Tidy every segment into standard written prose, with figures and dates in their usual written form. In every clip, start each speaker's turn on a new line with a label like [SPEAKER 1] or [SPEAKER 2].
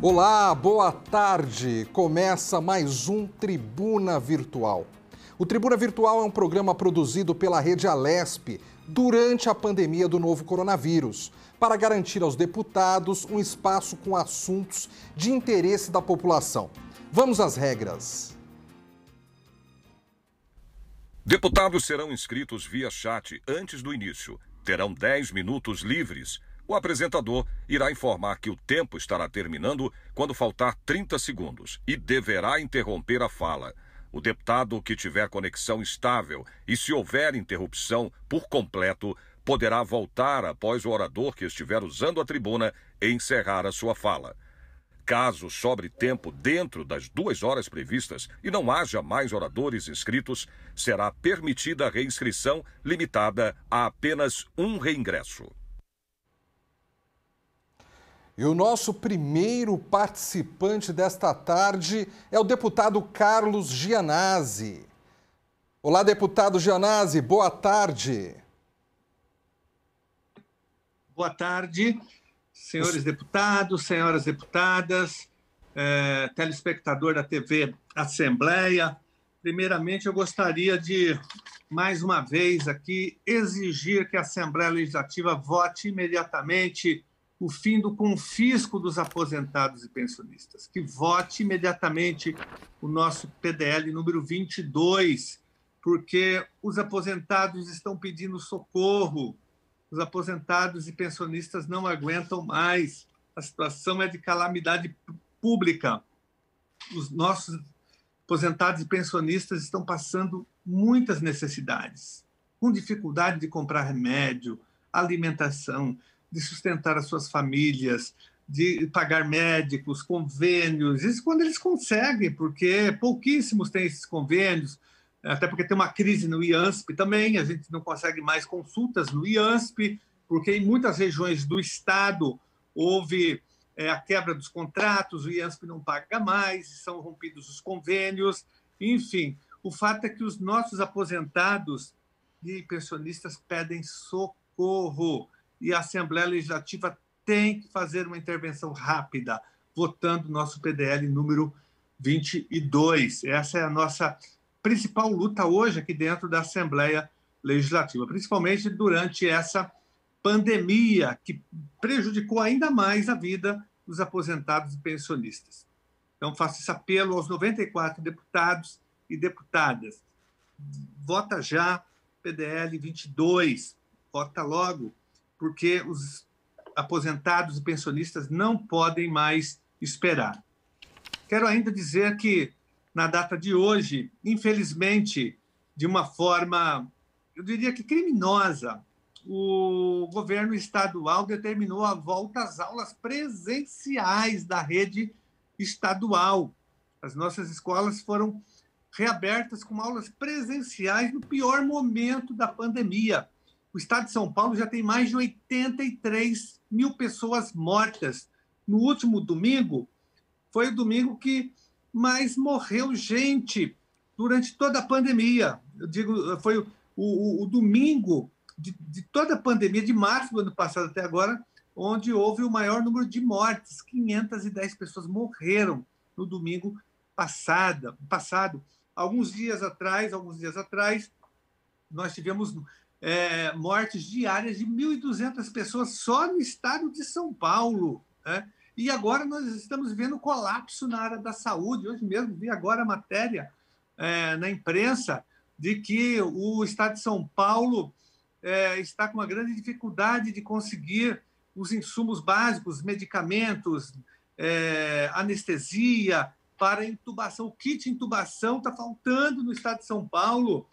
[SPEAKER 1] Olá, boa tarde. Começa mais um Tribuna Virtual. O Tribuna Virtual é um programa produzido pela Rede Alesp durante a pandemia do novo coronavírus, para garantir aos deputados um espaço com assuntos de interesse da população. Vamos às regras.
[SPEAKER 2] Deputados serão inscritos via chat antes do início. Terão 10 minutos livres. O apresentador irá informar que o tempo estará terminando quando faltar 30 segundos e deverá interromper a fala. O deputado que tiver conexão estável e se houver interrupção por completo, poderá voltar após o orador que estiver usando a tribuna e encerrar a sua fala. Caso sobre tempo dentro das 2 horas previstas e não haja mais oradores inscritos, será permitida a reinscrição limitada a apenas um reingresso.
[SPEAKER 1] E o nosso primeiro participante desta tarde é o deputado Carlos Gianazzi. Olá, deputado Gianazzi, boa tarde.
[SPEAKER 3] Boa tarde, senhores deputados, senhoras deputadas, telespectador da TV Assembleia. Primeiramente, eu gostaria de, mais uma vez aqui, exigir que a Assembleia Legislativa vote imediatamente o fim do confisco dos aposentados e pensionistas, que vote imediatamente o nosso PDL número 22, porque os aposentados estão pedindo socorro, os aposentados e pensionistas não aguentam mais, a situação é de calamidade pública. Os nossos aposentados e pensionistas estão passando muitas necessidades, com dificuldade de comprar remédio, alimentação, de sustentar as suas famílias, de pagar médicos, convênios, isso quando eles conseguem, porque pouquíssimos têm esses convênios, até porque tem uma crise no IANSP também, a gente não consegue mais consultas no IANSP, porque em muitas regiões do estado houve a quebra dos contratos, o IANSP não paga mais, são rompidos os convênios, enfim, o fato é que os nossos aposentados e pensionistas pedem socorro, e a Assembleia Legislativa tem que fazer uma intervenção rápida, votando o nosso PDL número 22. Essa é a nossa principal luta hoje aqui dentro da Assembleia Legislativa, principalmente durante essa pandemia que prejudicou ainda mais a vida dos aposentados e pensionistas. Então, faço esse apelo aos 94 deputados e deputadas. Vota já PDL 22, vota logo, porque os aposentados e pensionistas não podem mais esperar. Quero ainda dizer que, na data de hoje, infelizmente, de uma forma, eu diria que criminosa, o governo estadual determinou a volta às aulas presenciais da rede estadual. As nossas escolas foram reabertas com aulas presenciais no pior momento da pandemia. O estado de São Paulo já tem mais de 83 mil pessoas mortas. No último domingo, foi o domingo que mais morreu gente durante toda a pandemia. Eu digo, foi o domingo de toda a pandemia, de março do ano passado até agora, onde houve o maior número de mortes. 510 pessoas morreram no domingo passado. Alguns dias atrás, nós tivemos mortes diárias de 1.200 pessoas só no estado de São Paulo, né? E agora nós estamos vendo colapso na área da saúde. Hoje mesmo vi agora a matéria na imprensa de que o estado de São Paulo está com uma grande dificuldade de conseguir os insumos básicos, medicamentos, anestesia para intubação. O kit intubação está faltando no estado de São Paulo.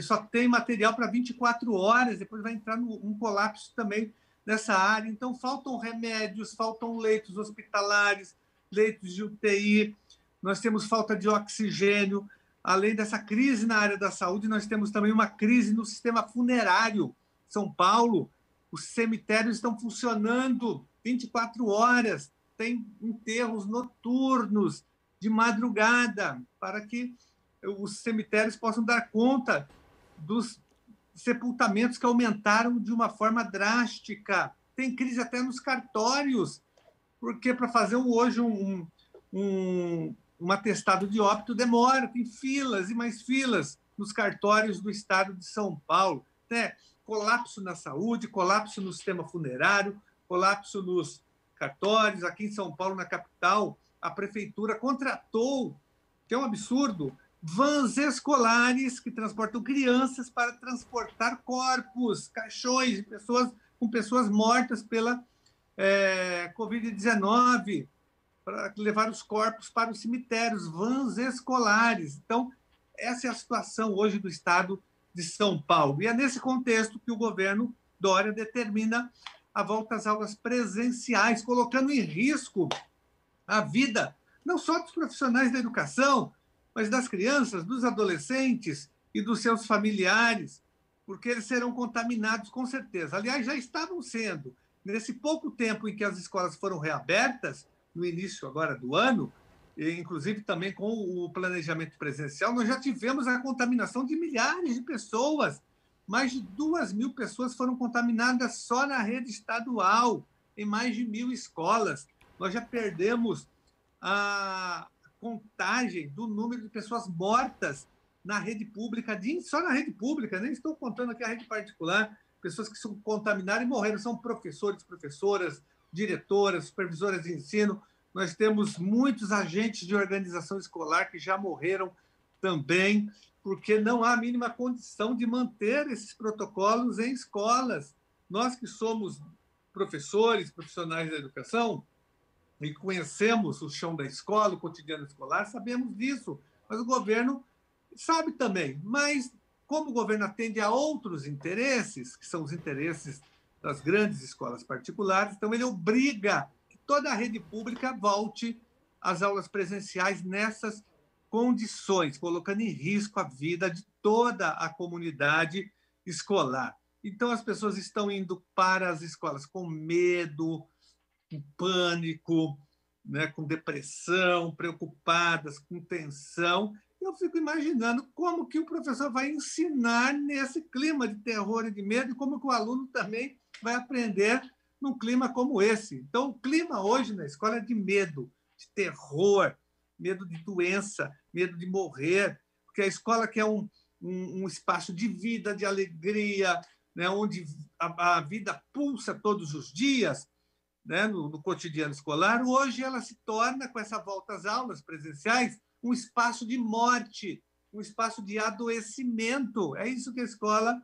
[SPEAKER 3] Só tem material para 24 horas, depois vai entrar um colapso também nessa área. Então, faltam remédios, faltam leitos hospitalares, leitos de UTI, nós temos falta de oxigênio. Além dessa crise na área da saúde, nós temos também uma crise no sistema funerário. São Paulo, os cemitérios estão funcionando 24 horas, tem enterros noturnos, de madrugada, para que os cemitérios possam dar conta dos sepultamentos que aumentaram de uma forma drástica. Tem crise até nos cartórios. porque para fazer hoje um atestado de óbito demora, tem filas e mais filas nos cartórios do estado de São Paulo. Né? Colapso na saúde, colapso no sistema funerário, colapso nos cartórios. Aqui em São Paulo, na capital, a prefeitura contratou, que é um absurdo, vans escolares que transportam crianças para transportar corpos, caixões de pessoas com pessoas mortas pela Covid-19, para levar os corpos para os cemitérios, vans escolares. Então, essa é a situação hoje do estado de São Paulo. E é nesse contexto que o governo Dória determina a volta às aulas presenciais, colocando em risco a vida não só dos profissionais da educação, mas das crianças, dos adolescentes e dos seus familiares, porque eles serão contaminados com certeza. Aliás, já estavam sendo. Nesse pouco tempo em que as escolas foram reabertas, no início agora do ano, inclusive também com o planejamento presencial, nós já tivemos a contaminação de milhares de pessoas. Mais de 2.000 pessoas foram contaminadas só na rede estadual, em mais de 1.000 escolas. Nós já perdemos a contagem do número de pessoas mortas na rede pública, só na rede pública, nem estou contando aqui a rede particular, pessoas que se contaminaram e morreram, são professores, professoras, diretoras, supervisoras de ensino. Nós temos muitos agentes de organização escolar que já morreram também, porque não há a mínima condição de manter esses protocolos em escolas. Nós que somos professores, profissionais da educação, e conhecemos o chão da escola, o cotidiano escolar, sabemos disso, mas o governo sabe também. Mas, como o governo atende a outros interesses, que são os interesses das grandes escolas particulares, então ele obriga que toda a rede pública volte às aulas presenciais nessas condições, colocando em risco a vida de toda a comunidade escolar. Então, as pessoas estão indo para as escolas com medo, com pânico, né, com depressão, preocupadas, com tensão. Eu fico imaginando como que o professor vai ensinar nesse clima de terror e de medo, e como que o aluno também vai aprender num clima como esse. Então, o clima hoje na escola é de medo, de terror, medo de doença, medo de morrer, porque a escola que é um espaço de vida, de alegria, né, onde a vida pulsa todos os dias, né, no cotidiano escolar, hoje ela se torna, com essa volta às aulas presenciais, um espaço de morte, um espaço de adoecimento. É isso que a escola,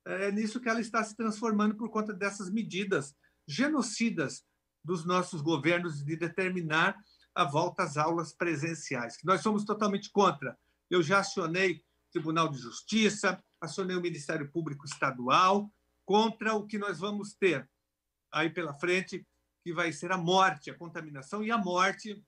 [SPEAKER 3] é nisso que ela está se transformando por conta dessas medidas genocidas dos nossos governos de determinar a volta às aulas presenciais, que nós somos totalmente contra. Eu já acionei o Tribunal de Justiça, acionei o Ministério Público Estadual, contra o que nós vamos ter aí pela frente, que vai ser a morte, a contaminação e a morte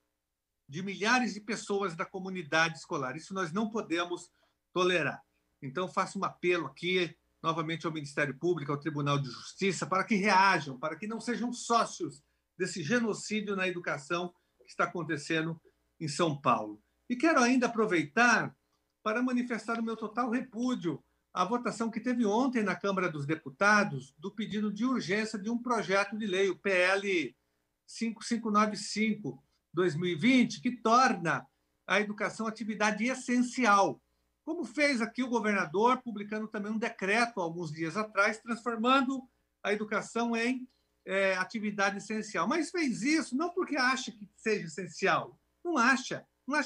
[SPEAKER 3] de milhares de pessoas da comunidade escolar. Isso nós não podemos tolerar. Então, faço um apelo aqui, novamente, ao Ministério Público, ao Tribunal de Justiça, para que reajam, para que não sejam sócios desse genocídio na educação que está acontecendo em São Paulo. E quero ainda aproveitar para manifestar o meu total repúdio à votação que teve ontem na Câmara dos Deputados do pedido de urgência de um projeto de lei, o PL 5595/2020, que torna a educação atividade essencial, como fez aqui o governador, publicando também um decreto alguns dias atrás, transformando a educação em atividade essencial. Mas fez isso não porque acha que seja essencial, não acha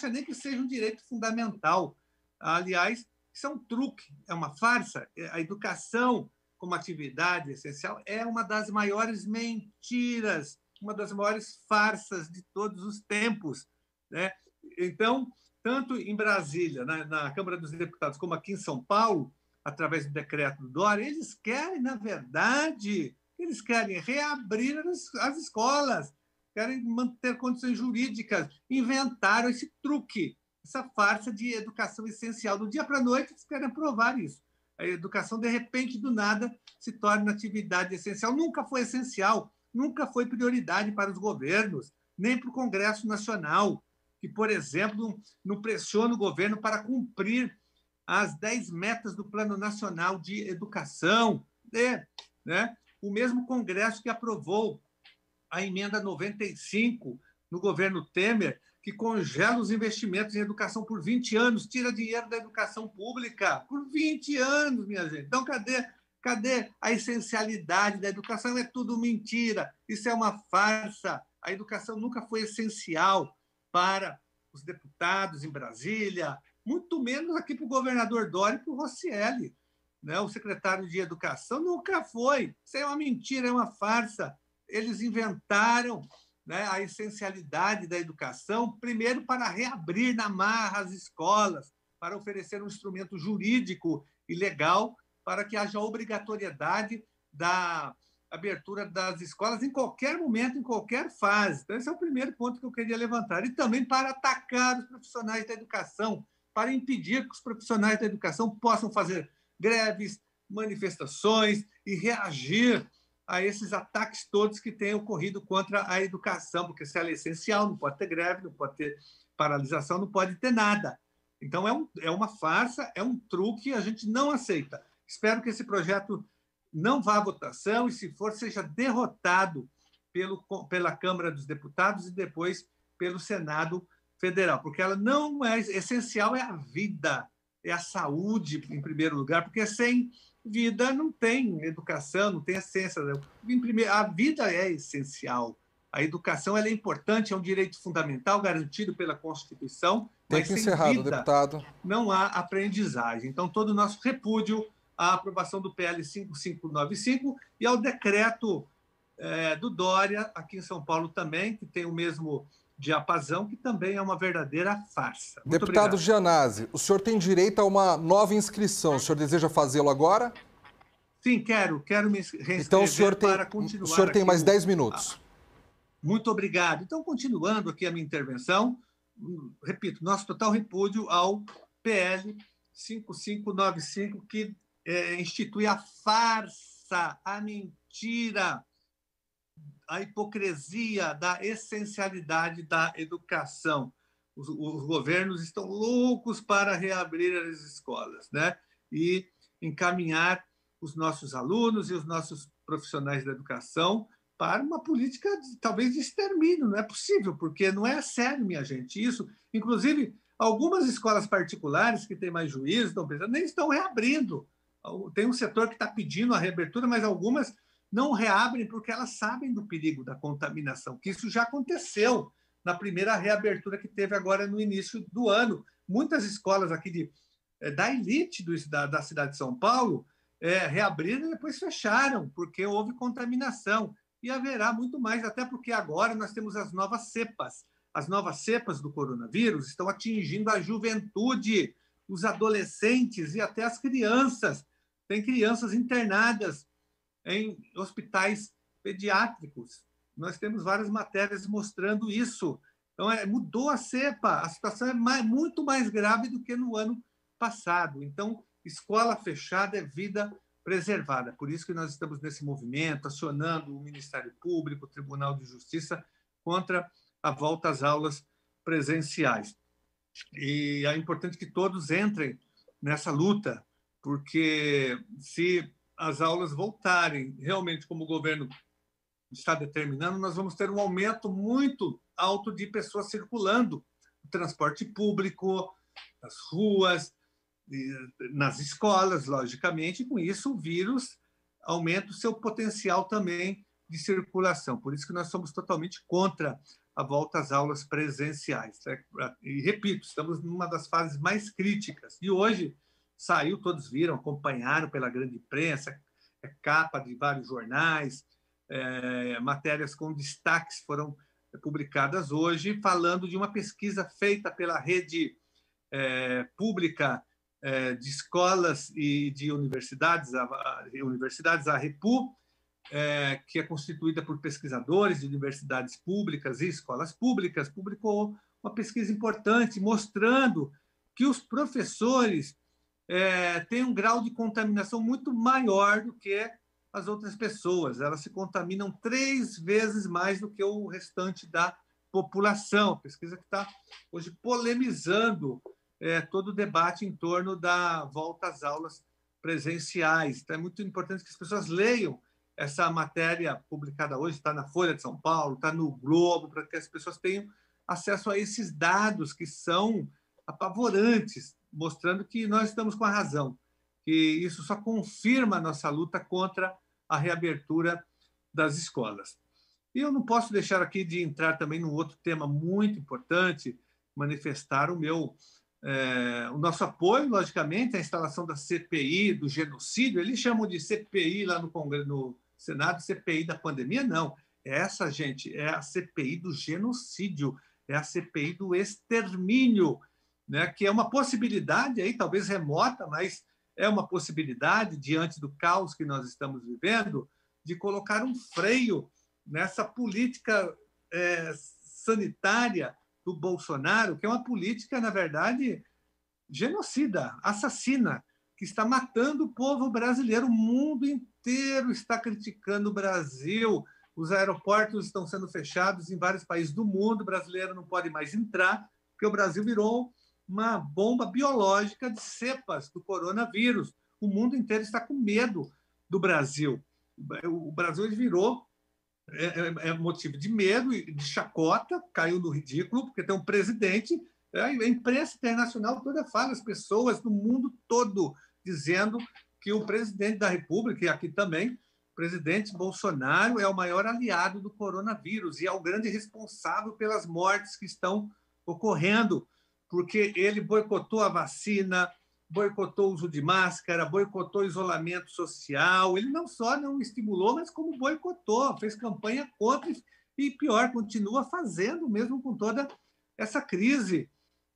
[SPEAKER 3] nem que seja um direito fundamental. Aliás, isso é um truque, é uma farsa. A educação como atividade essencial é uma das maiores mentiras, uma das maiores farsas de todos os tempos, né? Então, tanto em Brasília, na Câmara dos Deputados, como aqui em São Paulo, através do decreto do Dória, eles querem, na verdade, reabrir as escolas, querem manter condições jurídicas, inventaram esse truque, essa farsa de educação essencial. Do dia para a noite, eles querem aprovar isso. A educação, de repente, do nada, se torna atividade essencial. Nunca foi essencial, nunca foi prioridade para os governos, nem para o Congresso Nacional, que, por exemplo, não pressiona o governo para cumprir as 10 metas do Plano Nacional de Educação. Né? O mesmo Congresso que aprovou a emenda 95 no governo Temer, que congela os investimentos em educação por 20 anos, tira dinheiro da educação pública por 20 anos, minha gente. Então, cadê a essencialidade da educação? É tudo mentira, isso é uma farsa. A educação nunca foi essencial para os deputados em Brasília, muito menos aqui para o governador Dória e para o Roscielli, né? O secretário de Educação nunca foi. Isso é uma mentira, é uma farsa. Eles inventaram, né, a essencialidade da educação, primeiro para reabrir na marra as escolas, para oferecer um instrumento jurídico e legal para que haja obrigatoriedade da abertura das escolas em qualquer momento, em qualquer fase. Então, esse é o primeiro ponto que eu queria levantar. E também para atacar os profissionais da educação, para impedir que os profissionais da educação possam fazer greves, manifestações e reagir a esses ataques todos que têm ocorrido contra a educação, porque se ela é essencial, não pode ter greve, não pode ter paralisação, não pode ter nada. Então, é uma farsa, é um truque, a gente não aceita. Espero que esse projeto não vá à votação e, se for, seja derrotado pela Câmara dos Deputados e depois pelo Senado Federal, porque ela não é essencial, é a vida, é a saúde, em primeiro lugar, porque sem vida não tem educação, não tem a ciência. A vida é essencial. A educação ela é importante, é um direito fundamental garantido pela Constituição, mas sem vida deputado, não há aprendizagem. Então, todo o nosso repúdio à aprovação do PL 5595 e ao decreto do Dória, aqui em São Paulo também, que tem o mesmo diapasão, que também é uma verdadeira farsa. Muito
[SPEAKER 1] deputado
[SPEAKER 3] obrigado.
[SPEAKER 1] Gianazzi, o senhor tem direito a uma nova inscrição. O senhor deseja fazê-lo agora?
[SPEAKER 3] Sim, quero me reinscrever
[SPEAKER 1] então, o senhor
[SPEAKER 3] para continuar.
[SPEAKER 1] O senhor tem mais 10 minutos.
[SPEAKER 3] Muito obrigado. Então, continuando aqui a minha intervenção, repito, nosso total repúdio ao PL 5595, que institui a farsa, a mentira, a hipocrisia da essencialidade da educação. Os governos estão loucos para reabrir as escolas, né? E encaminhar os nossos alunos e os nossos profissionais da educação para uma política, talvez, de extermínio. Não é possível, porque não é sério, minha gente. Isso, inclusive, algumas escolas particulares que têm mais juízo, nem estão reabrindo. Tem um setor que está pedindo a reabertura, mas algumas não reabrem porque elas sabem do perigo da contaminação, que isso já aconteceu na primeira reabertura que teve agora no início do ano. Muitas escolas aqui da elite da cidade de São Paulo reabriram e depois fecharam, porque houve contaminação. E haverá muito mais, até porque agora nós temos as novas cepas. As novas cepas do coronavírus estão atingindo a juventude, os adolescentes e até as crianças. Tem crianças internadas em hospitais pediátricos. Nós temos várias matérias mostrando isso. Então, mudou a cepa, a situação é muito mais grave do que no ano passado. Então, escola fechada é vida preservada. Por isso que nós estamos nesse movimento, acionando o Ministério Público, o Tribunal de Justiça, contra a volta às aulas presenciais. E é importante que todos entrem nessa luta, porque se as aulas voltarem realmente como o governo está determinando, nós vamos ter um aumento muito alto de pessoas circulando no transporte público, nas ruas, nas escolas, logicamente, e com isso o vírus aumenta o seu potencial também de circulação. Por isso que nós somos totalmente contra a volta às aulas presenciais. E, repito, estamos numa das fases mais críticas. E hoje saiu, todos viram, acompanharam pela grande imprensa, capa de vários jornais, matérias com destaques foram publicadas hoje, falando de uma pesquisa feita pela rede pública de escolas e de universidades, a REPU, que é constituída por pesquisadores de universidades públicas e escolas públicas, publicou uma pesquisa importante mostrando que os professores têm um grau de contaminação muito maior do que as outras pessoas. Elas se contaminam 3 vezes mais do que o restante da população. A pesquisa que está hoje polemizando todo o debate em torno da volta às aulas presenciais. Então, é muito importante que as pessoas leiam essa matéria publicada hoje está na Folha de São Paulo, está no Globo, para que as pessoas tenham acesso a esses dados que são apavorantes, mostrando que nós estamos com a razão, que isso só confirma a nossa luta contra a reabertura das escolas. E eu não posso deixar aqui de entrar também num outro tema muito importante, manifestar o nosso apoio, logicamente, à instalação da CPI do genocídio. Eles chamam de CPI lá no Congresso, no Senado, CPI da pandemia. Não, essa, gente, é a CPI do genocídio, é a CPI do extermínio, né, que é uma possibilidade, aí, talvez remota, mas é uma possibilidade, diante do caos que nós estamos vivendo, de colocar um freio nessa política sanitária do Bolsonaro, que é uma política, na verdade, genocida, assassina, que está matando o povo brasileiro. O mundo inteiro está criticando o Brasil. Os aeroportos estão sendo fechados em vários países do mundo. O brasileiro não pode mais entrar, porque o Brasil virou uma bomba biológica de cepas do coronavírus. O mundo inteiro está com medo do Brasil. O Brasil virou motivo de medo e de chacota, caiu no ridículo, porque tem um presidente, a imprensa internacional toda fala, as pessoas do mundo todo dizendo que o presidente da República, e aqui também, o presidente Bolsonaro é o maior aliado do coronavírus e é o grande responsável pelas mortes que estão ocorrendo, porque ele boicotou a vacina, boicotou o uso de máscara, boicotou o isolamento social. Ele não só não estimulou, mas como boicotou, fez campanha contra e, pior, continua fazendo, mesmo com toda essa crise.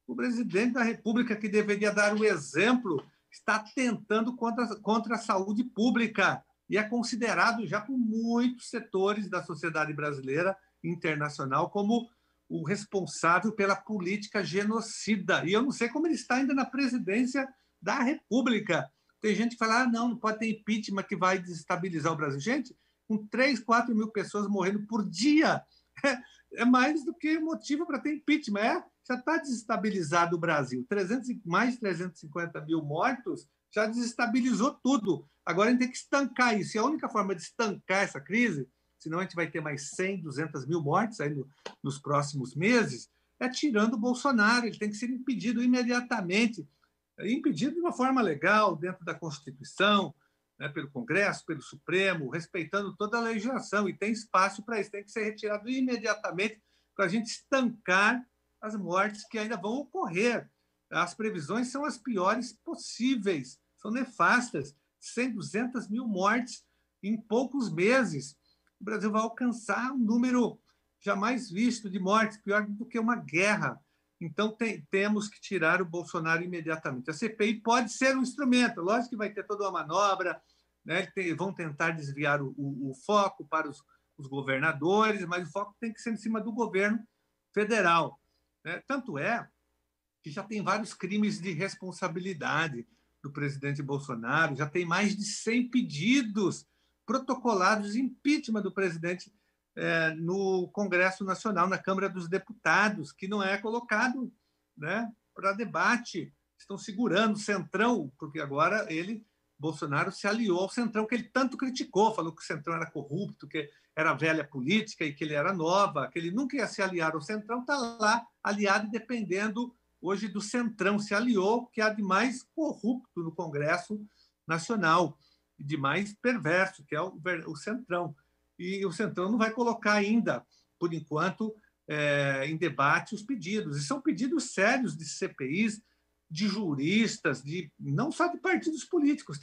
[SPEAKER 3] O presidente da República, que deveria dar o exemplo, está tentando contra a saúde pública e é considerado já por muitos setores da sociedade brasileira e internacional como o responsável pela política genocida. E eu não sei como ele está ainda na presidência da República. Tem gente que fala, não pode ter impeachment que vai desestabilizar o Brasil. Gente, com 3, 4 mil pessoas morrendo por dia, é mais do que motivo para ter impeachment. Já está desestabilizado o Brasil. Mais de 350 mil mortos já desestabilizou tudo. Agora a gente tem que estancar isso. E a única forma de estancar essa crise, senão a gente vai ter mais 100, 200 mil mortes aí nos próximos meses, é tirando o Bolsonaro. Ele tem que ser impedido imediatamente. Impedido de uma forma legal, dentro da Constituição, né, pelo Congresso, pelo Supremo, respeitando toda a legislação. E tem espaço para isso. Tem que ser retirado imediatamente para a gente estancar as mortes que ainda vão ocorrer. As previsões são as piores possíveis, são nefastas. 100, 200 mil mortes em poucos meses. O Brasil vai alcançar um número jamais visto de mortes, pior do que uma guerra. Então, temos que tirar o Bolsonaro imediatamente. A CPI pode ser um instrumento, lógico que vai ter toda uma manobra, né? Vão tentar desviar o foco para os governadores, mas o foco tem que ser em cima do governo federal. Né? Tanto é que já tem vários crimes de responsabilidade do presidente Bolsonaro, já tem mais de 100 pedidos protocolados de impeachment do presidente no Congresso Nacional, na Câmara dos Deputados, que não é colocado, né, para debate. Estão segurando o Centrão, porque agora Bolsonaro, se aliou ao Centrão, que ele tanto criticou, falou que o Centrão era corrupto, que era velha política e que ele era nova, que ele nunca ia se aliar ao Centrão, está lá aliado, dependendo hoje do Centrão. Se aliou, que há de mais corrupto no Congresso Nacional, e de mais perverso, que é o Centrão. E o Centrão não vai colocar ainda, por enquanto, em debate os pedidos. E são pedidos sérios de CPIs, de juristas, não só de partidos políticos.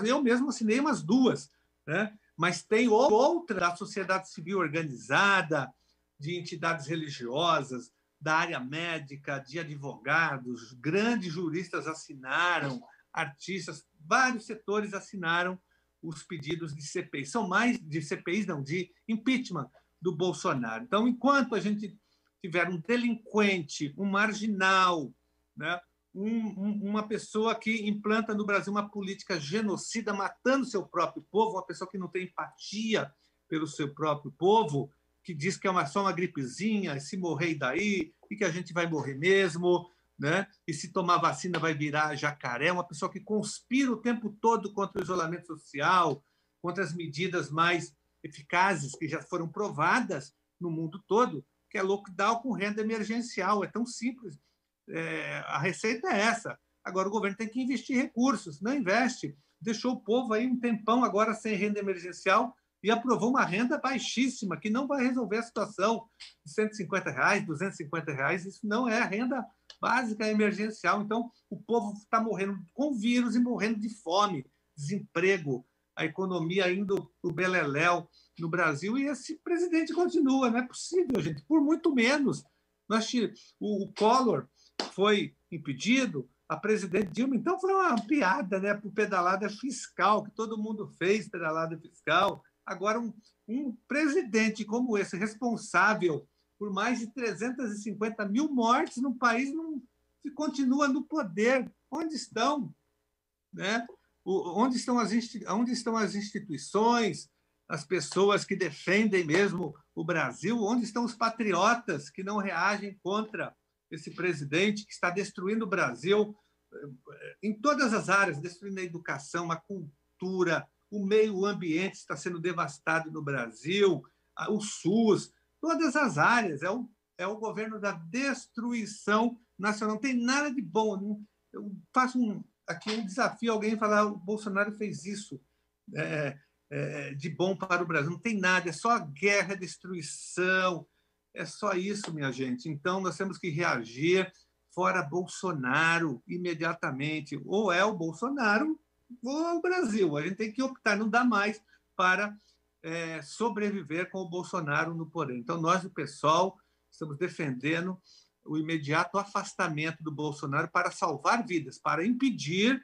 [SPEAKER 3] Eu mesmo assinei umas 2, né? Mas tem outra da sociedade civil organizada, de entidades religiosas, da área médica, de advogados, grandes juristas assinaram, artistas, vários setores assinaram os pedidos de CPI. São mais de CPIs, não, de impeachment do Bolsonaro. Então, enquanto a gente tiver um delinquente, um marginal, né, uma pessoa que implanta no Brasil uma política genocida, matando seu próprio povo, uma pessoa que não tem empatia pelo seu próprio povo, que diz que é só uma gripezinha, e se morrer daí, e que a gente vai morrer mesmo, né? E se tomar vacina vai virar jacaré, uma pessoa que conspira o tempo todo contra o isolamento social, contra as medidas mais eficazes que já foram provadas no mundo todo, que é lockdown com renda emergencial. É tão simples. A receita é essa. Agora o governo tem que investir recursos, não investe. Deixou o povo aí um tempão agora sem renda emergencial e aprovou uma renda baixíssima, que não vai resolver a situação de R$150, R$250. Isso não é a renda básica emergencial. Então, o povo está morrendo com vírus e morrendo de fome, desemprego, a economia indo para o beleléu no Brasil, e esse presidente continua. Não é possível, gente, por muito menos. O Collor foi impedido, a presidente Dilma, então foi uma piada, né, por pedalada fiscal, que todo mundo fez pedalada fiscal. Agora, um presidente como esse, responsável por mais de 350 mil mortes no país, não continua no poder. Onde estão? Né? Onde estão as instituições, as pessoas que defendem mesmo o Brasil? Onde estão os patriotas que não reagem contra esse presidente que está destruindo o Brasil em todas as áreas, destruindo a educação, a cultura, o meio ambiente está sendo devastado no Brasil, o SUS, todas as áreas. É o governo da destruição nacional. Não tem nada de bom. Eu faço aqui um desafio a alguém falar: o Bolsonaro fez isso de bom para o Brasil. Não tem nada, é só guerra, destruição, é só isso, minha gente. Então, nós temos que reagir. Fora Bolsonaro, imediatamente. Ou é o Bolsonaro ou é o Brasil. A gente tem que optar, não dá mais para sobreviver com o Bolsonaro no poder. Então, nós do PSOL estamos defendendo o imediato afastamento do Bolsonaro para salvar vidas, para impedir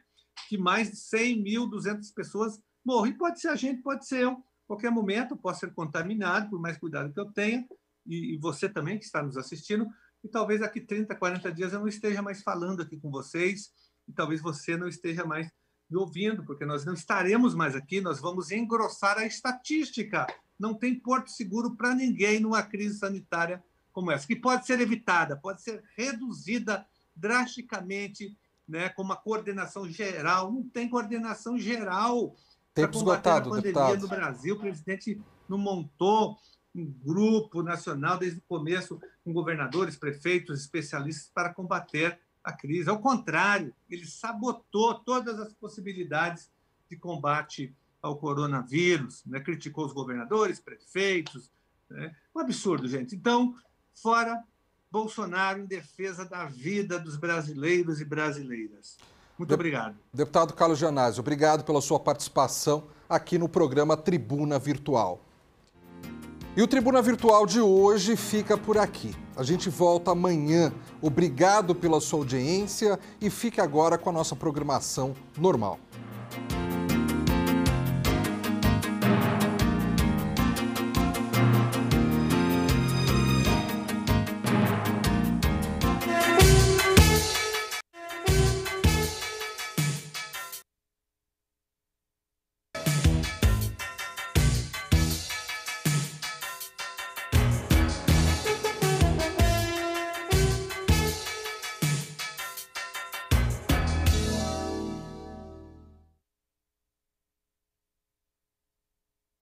[SPEAKER 3] que mais de 100.200 pessoas morram. E pode ser a gente, pode ser eu. A qualquer momento eu posso ser contaminado, por mais cuidado que eu tenha, e você também que está nos assistindo. E talvez daqui 30, 40 dias eu não esteja mais falando aqui com vocês, e talvez você não esteja mais me ouvindo, porque nós não estaremos mais aqui, nós vamos engrossar a estatística. Não tem porto seguro para ninguém numa crise sanitária como essa, que pode ser evitada, pode ser reduzida drasticamente, né, com uma coordenação geral. Não tem coordenação geral para combater a pandemia no Brasil. O presidente não montou um grupo nacional desde o começo, com governadores, prefeitos, especialistas para combater a crise. Ao contrário, ele sabotou todas as possibilidades de combate ao coronavírus, né? Criticou os governadores, prefeitos. Né? Um absurdo, gente. Então, fora Bolsonaro em defesa da vida dos brasileiros e brasileiras. Muito obrigado.
[SPEAKER 1] Deputado Carlos Gianazzi, obrigado pela sua participação aqui no programa Tribuna Virtual. E o Tribuna Virtual de hoje fica por aqui. A gente volta amanhã. Obrigado pela sua audiência e fique agora com a nossa programação normal.